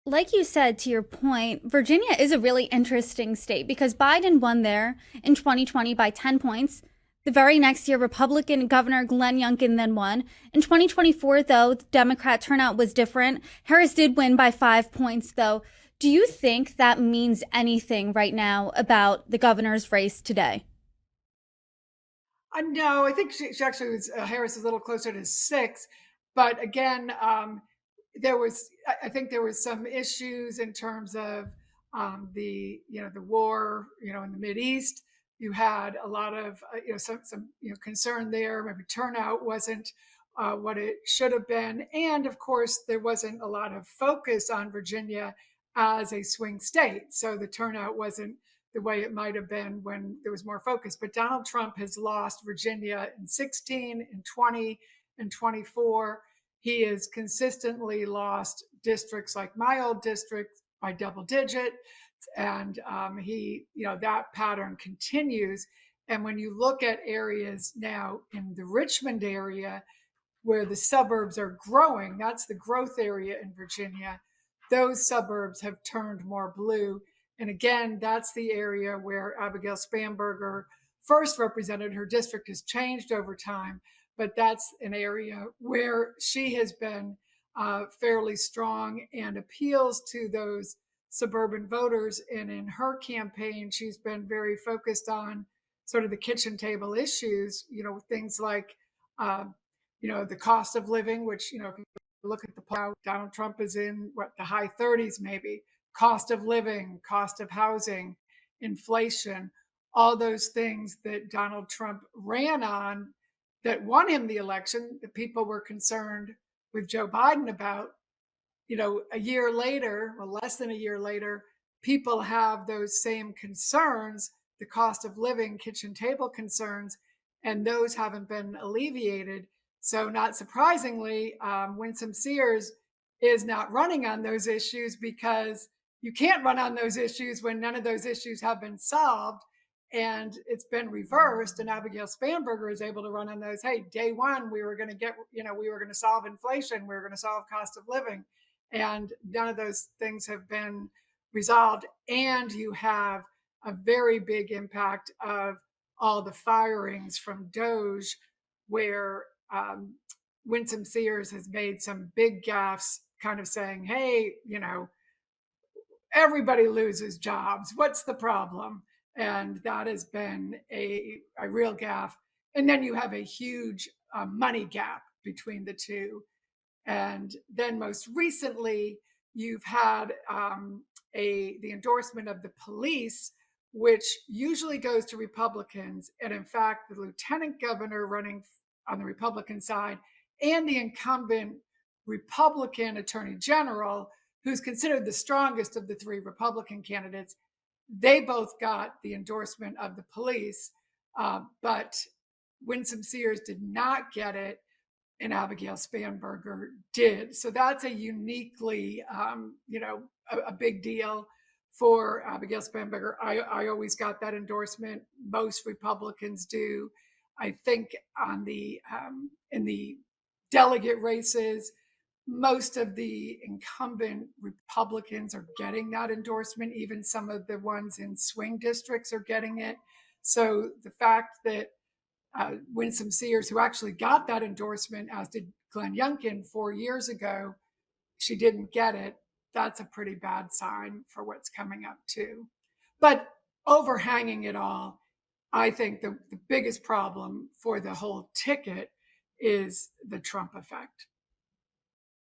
Like you said, to your point, Virginia is a really interesting state because Biden won there in 2020 by 10 points. The very next year, Republican Governor Glenn Youngkin then won. In 2024, though, the Democrat turnout was different. Harris did win by 5 points, though. Do you think that means anything right now about the governor's race today? No, I think she actually was, Harris is a little closer to six. But again, I think there was some issues in terms of the war, in the Mid East. You had a lot of, some concern there. Maybe turnout wasn't what it should have been. And of course, there wasn't a lot of focus on Virginia as a swing state. So the turnout wasn't the way it might have been when there was more focus. But Donald Trump has lost Virginia in 16, in 20, and 24. He has consistently lost districts like my old district by double digit. And that pattern continues. And when you look at areas now in the Richmond area where the suburbs are growing, that's the growth area in Virginia, those suburbs have turned more blue. And again, that's the area where Abigail Spanberger first represented. Her district has changed over time, but that's an area where she has been fairly strong and appeals to those suburban voters. And in her campaign, she's been very focused on sort of the kitchen table issues, things like, uh, the cost of living, which, if you look at the poll, Donald Trump is in the high 30s, maybe. Cost of living, cost of housing, inflation, all those things that Donald Trump ran on that won him the election that people were concerned with Joe Biden about. A year later, or less than a year later, people have those same concerns, the cost of living, kitchen table concerns, and those haven't been alleviated. So, not surprisingly, Winsome Sears is not running on those issues because you can't run on those issues when none of those issues have been solved. And it's been reversed. And Abigail Spanberger is able to run on those. Hey, day one, we were going to we were going to solve inflation, we were going to solve cost of living. And none of those things have been resolved. And you have a very big impact of all the firings from Doge, where Winsome Sears has made some big gaffes, kind of saying, hey, everybody loses jobs. What's the problem? And that has been a real gaffe. And then you have a huge money gap between the two. And then most recently, you've had the endorsement of the police, which usually goes to Republicans. And in fact, the lieutenant governor running on the Republican side and the incumbent Republican attorney general, who's considered the strongest of the three Republican candidates, they both got the endorsement of the police. But Winsome Sears did not get it, and Abigail Spanberger did. So that's a uniquely, a big deal for Abigail Spanberger. I always got that endorsement. Most Republicans do. I think in the delegate races, most of the incumbent Republicans are getting that endorsement. Even some of the ones in swing districts are getting it. So the fact that Winsome Sears, who actually got that endorsement, as did Glenn Youngkin 4 years ago, she didn't get it. That's a pretty bad sign for what's coming up, too. But overhanging it all, I think the biggest problem for the whole ticket is the Trump effect.